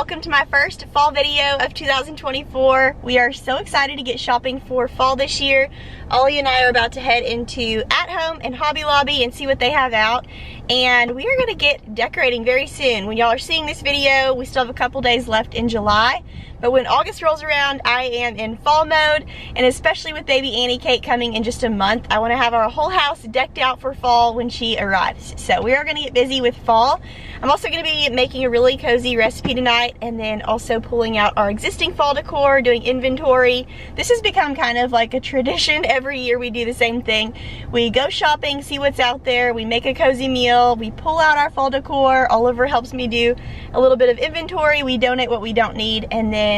welcome to my first fall video of 2024. We are so excited to get shopping for fall this year. Ollie and I are about to head into At Home and Hobby Lobby and see what they have out. And we are gonna get decorating very soon. When y'all are seeing this video, we still have a couple days left in July. But when August rolls around, I am in fall mode, and especially with baby Annie Kate coming in just a month, I wanna have our whole house decked out for fall when she arrives. So we are gonna get busy with fall. I'm also gonna be making a really cozy recipe tonight, and then also pulling out our existing fall decor, doing inventory. This has become kind of like a tradition. Every year we do the same thing. We go shopping, see what's out there, we make a cozy meal, we pull out our fall decor. Oliver helps me do a little bit of inventory, we donate what we don't need, and then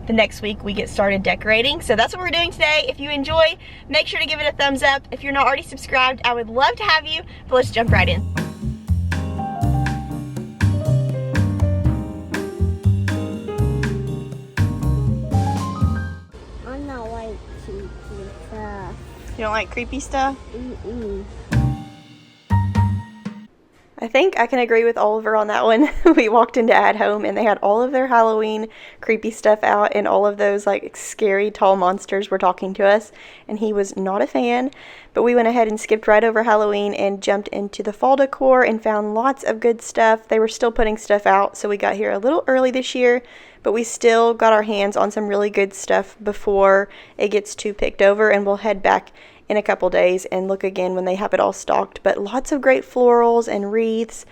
the next week we get started decorating. So that's what we're doing today. If you enjoy, make sure to give it a thumbs up. If you're not already subscribed, I would love to have you, but let's jump right in. I don't like creepy stuff. You don't like creepy stuff? Mm-mm. I think I can agree with Oliver on that one. We walked into At Home and they had all of their Halloween creepy stuff out, and all of those like scary tall monsters were talking to us, and he was not a fan. But we went ahead and skipped right over Halloween and jumped into the fall decor and found lots of good stuff. They were still putting stuff out, so we got here a little early this year, but we still got our hands on some really good stuff before it gets too picked over, and we'll head back in a couple days and look again when they have it all stocked. But lots of great florals and wreaths.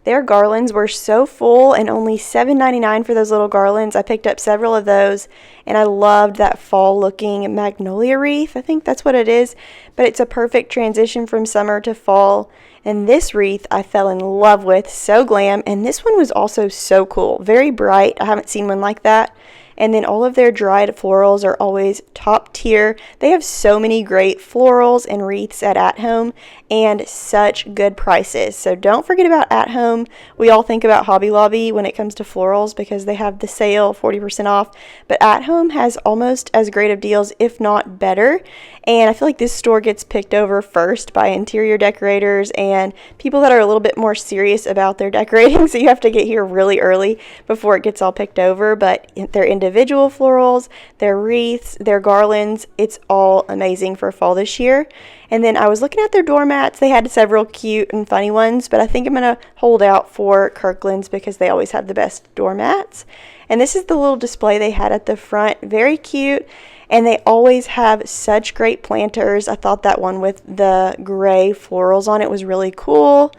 Their garlands were so full, and only $7.99 for those little garlands. I picked up several of those, and I loved that fall looking magnolia wreath. I think that's what it is, but it's a perfect transition from summer to fall. And this wreath I fell in love with, so glam, and this one was also so cool, very bright. I haven't seen one like that. And then all of their dried florals are always top tier. They have so many great florals and wreaths at Home, and such good prices. So don't forget about At Home. We all think about Hobby Lobby when it comes to florals because they have the sale, 40% off. But At Home has almost as great of deals, if not better. And I feel like this store gets picked over first by interior decorators and people that are a little bit more serious about their decorating. So you have to get here really early before it gets all picked over. But their individual florals, their wreaths, their garlands, it's all amazing for fall this year. And then I was looking at their doormats. They had several cute and funny ones, but I think I'm going to hold out for Kirkland's because they always have the best doormats. And this is the little display they had at the front. Very cute. And they always have such great planters. I thought that one with the gray florals on it was really cool.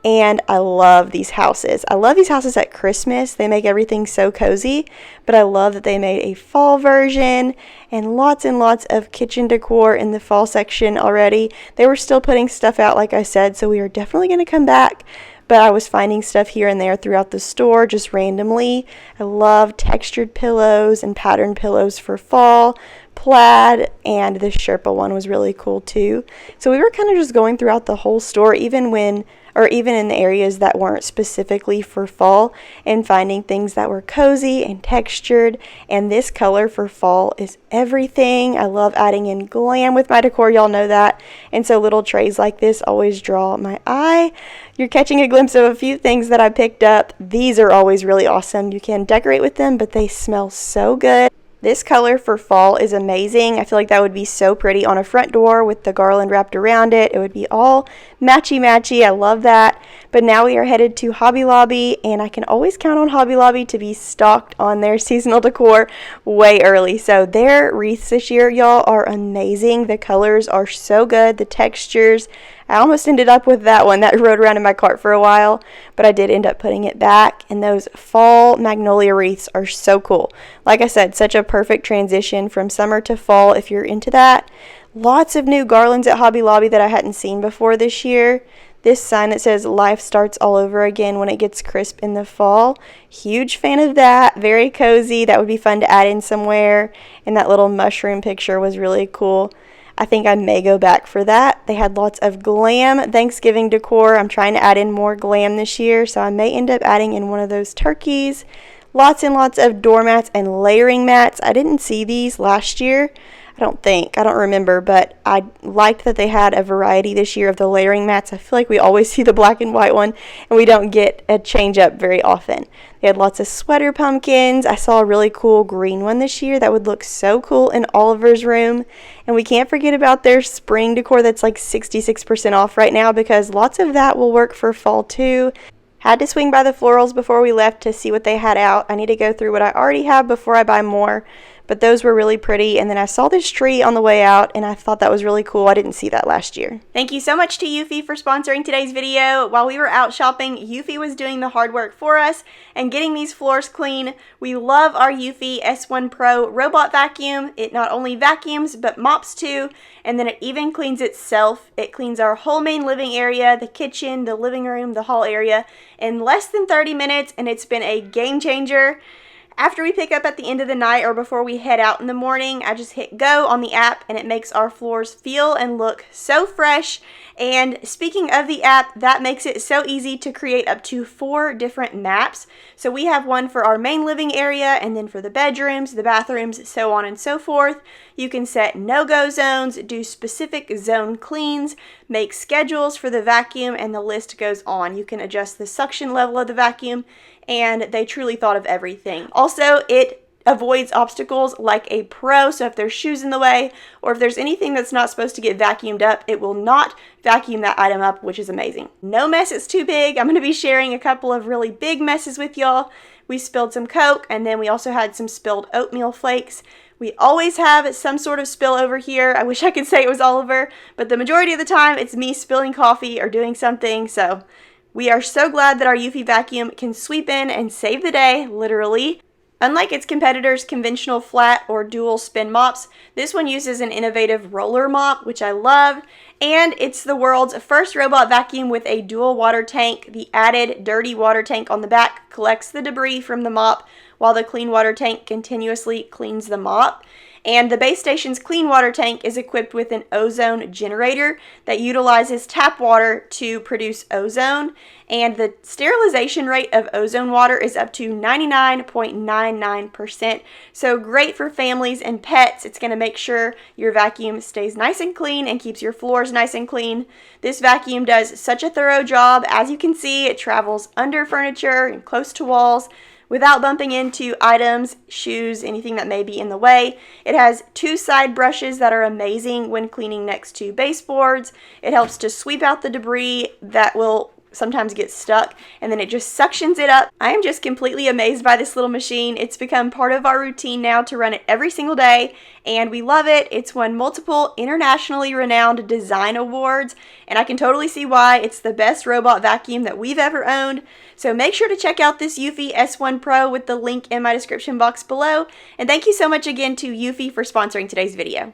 And I love these houses. I love these houses at Christmas. They make everything so cozy. But I love that they made a fall version and lots of kitchen decor in the fall section already. They were still putting stuff out, like I said, so we are definitely going to come back. But I was finding stuff here and there throughout the store just randomly. I love textured pillows and patterned pillows for fall, plaid, and this Sherpa one was really cool too. So we were kind of just going throughout the whole store, even in the areas that weren't specifically for fall, and finding things that were cozy and textured. And this color for fall is everything. I love adding in glam with my decor, y'all know that. And so little trays like this always draw my eye. You're catching a glimpse of a few things that I picked up. These are always really awesome. You can decorate with them, but they smell so good. This color for fall is amazing. I feel like that would be so pretty on a front door with the garland wrapped around it. It would be all matchy-matchy. I love that. But now we are headed to Hobby Lobby, and I can always count on Hobby Lobby to be stocked on their seasonal decor way early. So their wreaths this year, y'all, are amazing. The colors are so good. The textures. I almost ended up with that one that rode around in my cart for a while, but I did end up putting it back. And those fall magnolia wreaths are so cool. Like I said, such a perfect transition from summer to fall if you're into that. Lots of new garlands at Hobby Lobby that I hadn't seen before this year. This sign that says life starts all over again when it gets crisp in the fall. Huge fan of that. Very cozy. That would be fun to add in somewhere. And that little mushroom picture was really cool. I think I may go back for that. They had lots of glam Thanksgiving decor. I'm trying to add in more glam this year, so I may end up adding in one of those turkeys. Lots and lots of doormats and layering mats. I didn't see these last year. I don't remember, but I liked that they had a variety this year of the layering mats. I feel like we always see the black and white one, and we don't get a change up very often. They had lots of sweater pumpkins. I saw a really cool green one this year that would look so cool in Oliver's room. And we can't forget about their spring decor that's like 66% off right now, because lots of that will work for fall too. Had to swing by the florals before we left to see what they had out. I need to go through what I already have before I buy more, but those were really pretty. And then I saw this tree on the way out, and I thought that was really cool. I didn't see that last year. Thank you so much to EUFY for sponsoring today's video. While we were out shopping, EUFY was doing the hard work for us and getting these floors clean. We love our EUFY S1 Pro robot vacuum. It not only vacuums, but mops too, and then it even cleans itself. It cleans our whole main living area, the kitchen, the living room, the hall area in less than 30 minutes, and it's been a game changer. After we pick up at the end of the night or before we head out in the morning, I just hit go on the app and it makes our floors feel and look so fresh. And speaking of the app, that makes it so easy to create up to 4 different maps. So we have one for our main living area, and then for the bedrooms, the bathrooms, so on and so forth. You can set no-go zones, do specific zone cleans, make schedules for the vacuum, and the list goes on. You can adjust the suction level of the vacuum, and they truly thought of everything. Also, it avoids obstacles like a pro, so if there's shoes in the way or if there's anything that's not supposed to get vacuumed up, it will not vacuum that item up, which is amazing. No mess is too big. I'm going to be sharing a couple of really big messes with y'all. We spilled some Coke, and then we also had some spilled oatmeal flakes. We always have some sort of spill over here. I wish I could say it was Oliver, but the majority of the time it's me spilling coffee or doing something, so we are so glad that our EUFY vacuum can sweep in and save the day, literally. Unlike its competitors' conventional flat or dual spin mops, this one uses an innovative roller mop, which I love, and it's the world's first robot vacuum with a dual water tank. The added dirty water tank on the back collects the debris from the mop, while the clean water tank continuously cleans the mop. And the base station's clean water tank is equipped with an ozone generator that utilizes tap water to produce ozone, and the sterilization rate of ozone water is up to 99.99%. So great for families and pets. It's going to make sure your vacuum stays nice and clean and keeps your floors nice and clean. This vacuum does such a thorough job. As you can see, it travels under furniture and close to walls without bumping into items, shoes, anything that may be in the way. It has 2 side brushes that are amazing when cleaning next to baseboards. It helps to sweep out the debris that will sometimes get stuck, and then it just suctions it up. I am just completely amazed by this little machine. It's become part of our routine now to run it every single day, and we love it. It's won multiple internationally renowned design awards, and I can totally see why. It's the best robot vacuum that we've ever owned. So make sure to check out this EUFY S1 Pro with the link in my description box below, and thank you so much again to EUFY for sponsoring today's video.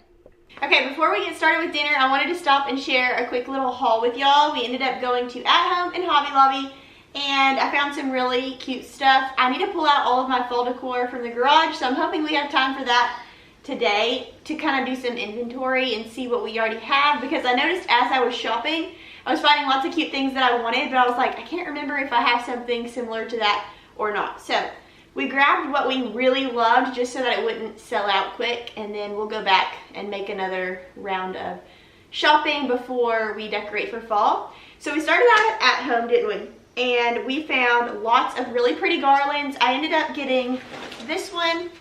Okay, before we get started with dinner, I wanted to stop and share a quick little haul with y'all. We ended up going to At Home and Hobby Lobby, and I found some really cute stuff. I need to pull out all of my fall decor from the garage, so I'm hoping we have time for that today to kind of do some inventory and see what we already have, because I noticed as I was shopping, I was finding lots of cute things that I wanted, but I was like, I can't remember if I have something similar to that or not. So we grabbed what we really loved just so that it wouldn't sell out quick, and then we'll go back and make another round of shopping before we decorate for fall. So we started out at home, didn't we? And we found lots of really pretty garlands. I ended up getting this one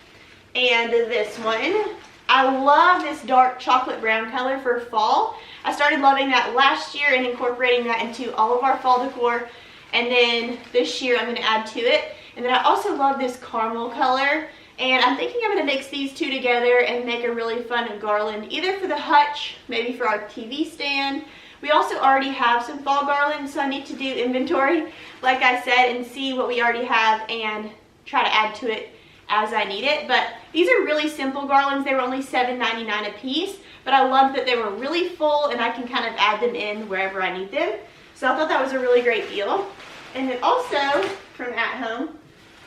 and this one. I love this dark chocolate brown color for fall. I started loving that last year and incorporating that into all of our fall decor, and then this year I'm going to add to it. And then I also love this caramel color, and I'm thinking I'm going to mix these two together and make a really fun garland, either for the hutch, maybe for our TV stand. We also already have some fall garlands, so I need to do inventory, like I said, and see what we already have and try to add to it as I need it. But these are really simple garlands. They were only $7.99 a piece, but I loved that they were really full and I can kind of add them in wherever I need them. So I thought that was a really great deal. And then also from At Home,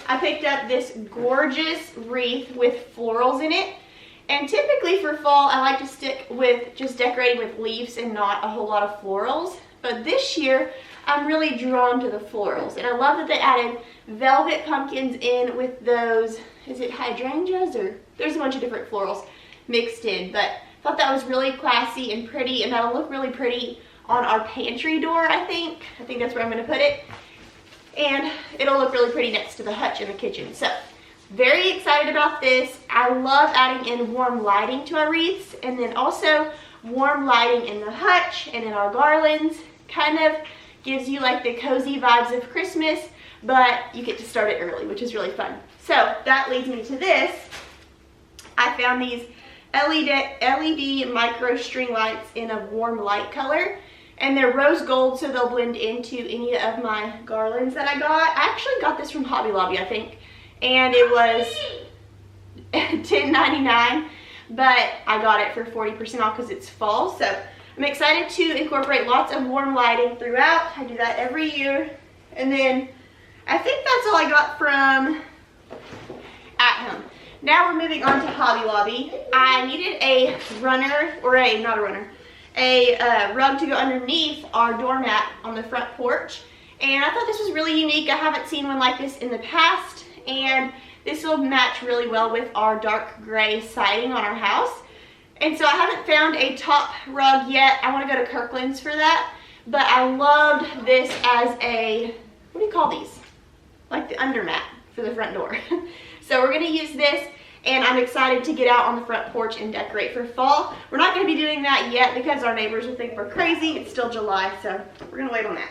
I picked up this gorgeous wreath with florals in it. And typically for fall, I like to stick with just decorating with leaves and not a whole lot of florals. But this year, I'm really drawn to the florals. And I love that they added velvet pumpkins in with those, is it hydrangeas, or there's a bunch of different florals mixed in. But I thought that was really classy and pretty, and that'll look really pretty on our pantry door, I think. I think that's where I'm gonna put it. And it'll look really pretty next to the hutch in the kitchen. So, very excited about this. I love adding in warm lighting to our wreaths, and then also warm lighting in the hutch and in our garlands. Kind of gives you like the cozy vibes of Christmas, but you get to start it early, which is really fun. So that leads me to this. I found these LED micro string lights in a warm light color, and they're rose gold, so they'll blend into any of my garlands that I got. I actually got this from Hobby Lobby, I think, and it was $10.99, but I got it for 40% off because it's fall. So I'm excited to incorporate lots of warm lighting throughout. I do that every year. And then I think that's all I got from At Home. Now we're moving on to Hobby Lobby. I needed a runner, or not a runner, a rug to go underneath our doormat on the front porch. And I thought this was really unique. I haven't seen one like this in the past. And this will match really well with our dark gray siding on our house. And so I haven't found a top rug yet. I want to go to Kirkland's for that. But I loved this as a, what do you call these? Like the undermat for the front door. So we're going to use this, and I'm excited to get out on the front porch and decorate for fall. We're not going to be doing that yet because our neighbors will think we're crazy. It's still July, so we're going to wait on that.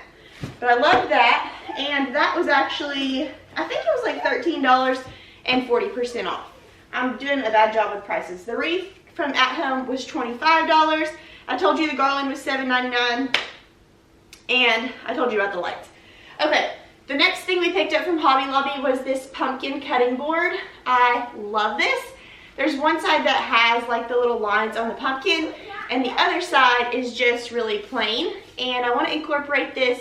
But I loved that, and that was actually, I think it was like $13 and 40% off. I'm doing a bad job with prices. The wreath from At Home was $25. I told you the garland was $7.99, and I told you about the lights. Okay, the next thing we picked up from Hobby Lobby was this pumpkin cutting board. I love this. There's one side that has like the little lines on the pumpkin, and the other side is just really plain. And I want to incorporate this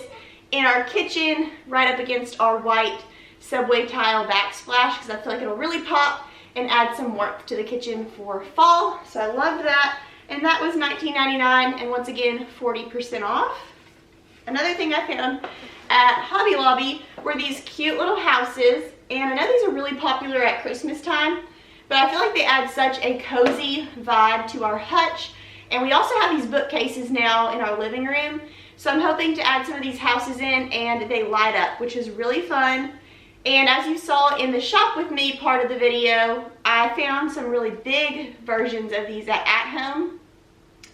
in our kitchen right up against our white subway tile backsplash because I feel like it'll really pop and add some warmth to the kitchen for fall. So I loved that. And that was $19.99, and once again, 40% off. Another thing I found at Hobby Lobby were these cute little houses. And I know these are really popular at Christmas time, but I feel like they add such a cozy vibe to our hutch. And we also have these bookcases now in our living room. So I'm hoping to add some of these houses in, and they light up, which is really fun. And as you saw in the shop with me part of the video, I found some really big versions of these at Home.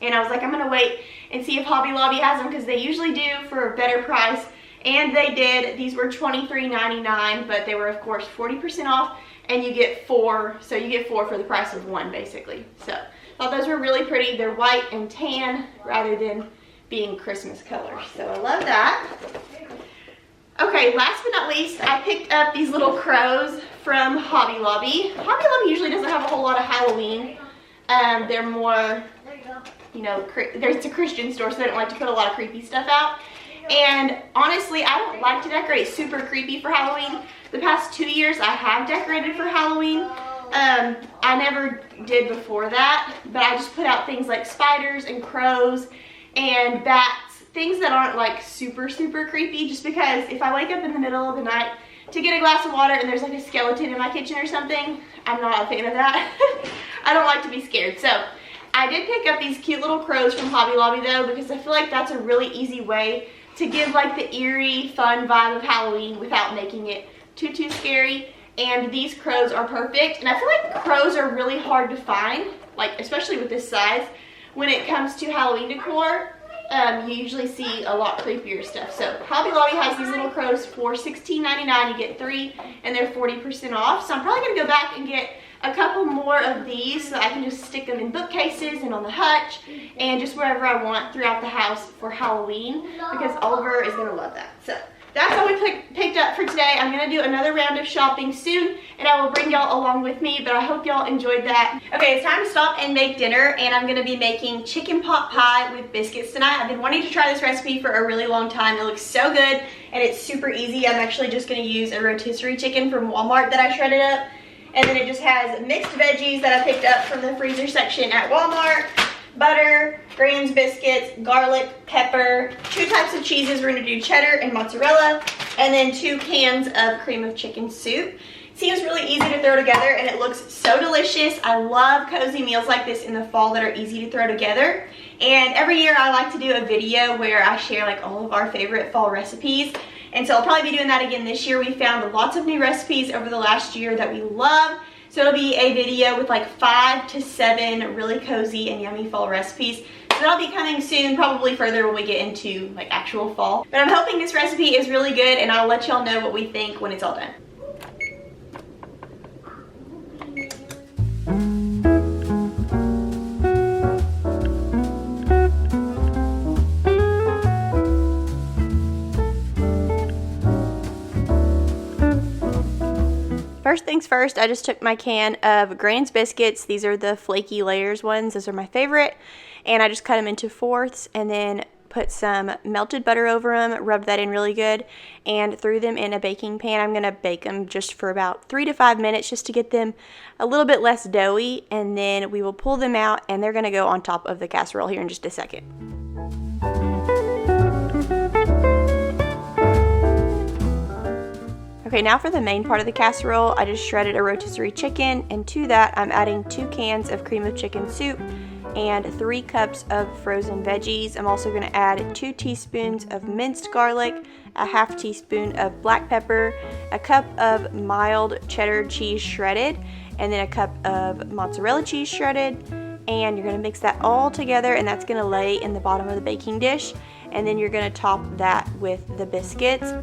And I was like, I'm going to wait and see if Hobby Lobby has them because they usually do for a better price. And they did. These were $23.99, but they were, of course, 40% off. And you get 4, so you get 4 for the price of 1, basically. So I thought those were really pretty. They're white and tan rather than being Christmas colors. So I love that. Okay, last but not least, I picked up these little crows from Hobby Lobby. Hobby Lobby usually doesn't have a whole lot of Halloween. They're more, you know, it's a Christian store, so they don't like to put a lot of creepy stuff out. And honestly, I don't like to decorate super creepy for Halloween. The past 2 years, I have decorated for Halloween. I never did before that, but I just put out things like spiders and crows and bats. Things that aren't like super creepy, just because if I wake up in the middle of the night to get a glass of water and there's like a skeleton in my kitchen or something, I'm not a fan of that. I don't like to be scared. So I did pick up these cute little crows from Hobby Lobby though, because I feel like that's a really easy way to give like the eerie, fun vibe of Halloween without making it too scary. And these crows are perfect. And I feel like crows are really hard to find, like especially with this size, when it comes to Halloween decor. You usually see a lot creepier stuff. So Hobby Lobby has these little crows for $16.99. You get 3 and they're 40% off. So I'm probably going to go back and get a couple more of these so I can just stick them in bookcases and on the hutch and just wherever I want throughout the house for Halloween, because Oliver is going to love that. So that's all we picked up for today. I'm going to do another round of shopping soon, and I will bring y'all along with me, but I hope y'all enjoyed that. Okay, it's time to stop and make dinner, and I'm going to be making chicken pot pie with biscuits tonight. I've been wanting to try this recipe for a really long time. It looks so good, and it's super easy. I'm actually just going to use a rotisserie chicken from Walmart that I shredded up, and then it just has mixed veggies that I picked up from the freezer section at Walmart, butter, Grahams biscuits, garlic, pepper, 2 types of cheeses. We're gonna do cheddar and mozzarella, and then 2 cans of cream of chicken soup. Seems really easy to throw together, and it looks so delicious. I love cozy meals like this in the fall that are easy to throw together. And every year I like to do a video where I share like all of our favorite fall recipes. And so I'll probably be doing that again this year. We found lots of new recipes over the last year that we love. So it'll be a video with like 5 to 7 really cozy and yummy fall recipes. So that'll be coming soon, probably further when we get into like actual fall. But I'm hoping this recipe is really good, and I'll let y'all know what we think when it's all done. First things first, I just took my can of Grahams biscuits. These are the flaky layers ones. Those are my favorite. And I just cut them into fourths and then put some melted butter over them, rubbed that in really good, and threw them in a baking pan. I'm going to bake them just for about 3 to 5 minutes just to get them a little bit less doughy, and then we will pull them out, and they're going to go on top of the casserole here in just a second. Okay, now for the main part of the casserole, I just shredded a rotisserie chicken, and to that I'm adding 2 cans of cream of chicken soup and 3 cups of frozen veggies. I'm also going to add 2 teaspoons of minced garlic, a half teaspoon of black pepper, a cup of mild cheddar cheese shredded, and then a cup of mozzarella cheese shredded. And you're going to mix that all together, and that's going to lay in the bottom of the baking dish. And then you're going to top that with the biscuits.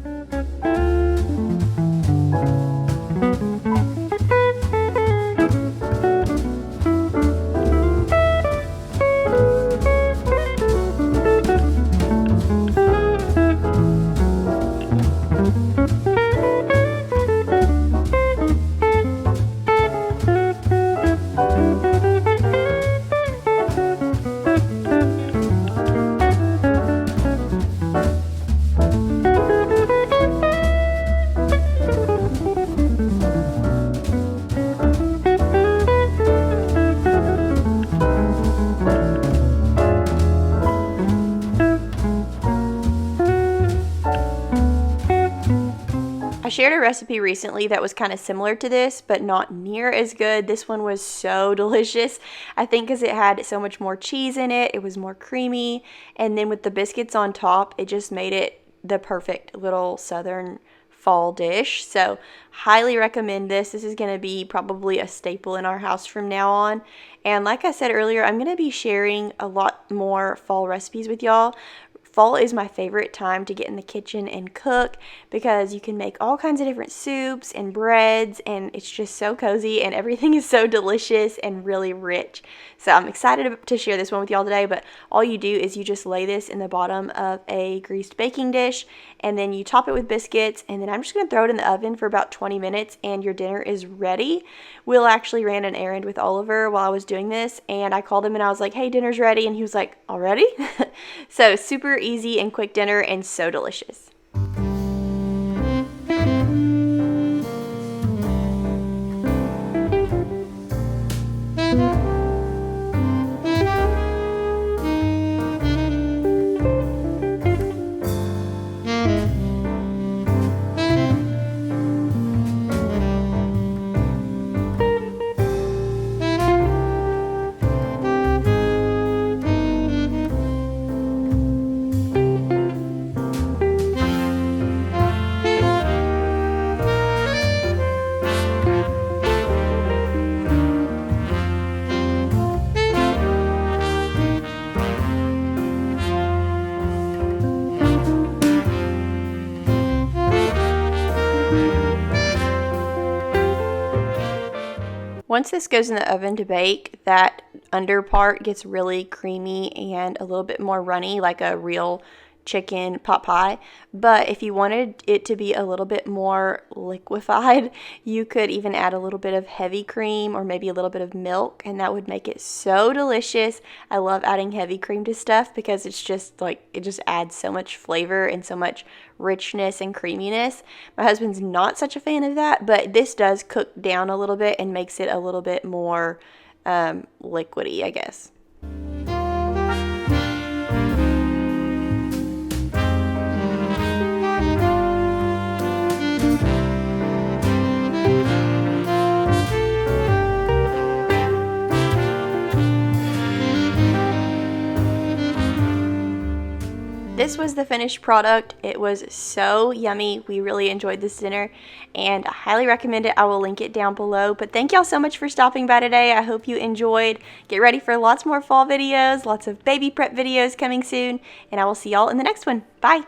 I shared a recipe recently that was kind of similar to this, but not near as good. This one was so delicious. I think because it had so much more cheese in it, it was more creamy, and then with the biscuits on top, it just made it the perfect little southern fall dish. So highly recommend this. This is going to be probably a staple in our house from now on. And like I said earlier, I'm going to be sharing a lot more fall recipes with y'all. Fall is my favorite time to get in the kitchen and cook because you can make all kinds of different soups and breads, and it's just so cozy and everything is so delicious and really rich. So I'm excited to share this one with y'all today, but all you do is you just lay this in the bottom of a greased baking dish, and then you top it with biscuits, and then I'm just going to throw it in the oven for about 20 minutes and your dinner is ready. Will actually ran an errand with Oliver while I was doing this, and I called him and I was like, hey, dinner's ready, and he was like, already? So super easy and quick dinner and so delicious. Once this goes in the oven to bake, that under part gets really creamy and a little bit more runny, like a real chicken pot pie. But if you wanted it to be a little bit more liquefied, you could even add a little bit of heavy cream or maybe a little bit of milk, and that would make it so delicious. I love adding heavy cream to stuff because it's just like, it just adds so much flavor and so much richness and creaminess. My husband's not such a fan of that, but this does cook down a little bit and makes it a little bit more liquidy, I guess. This was the finished product. It was so yummy. We really enjoyed this dinner and I highly recommend it. I will link it down below. But thank y'all so much for stopping by today. I hope you enjoyed. Get ready for lots more fall videos, lots of baby prep videos coming soon, and I will see y'all in the next one. Bye!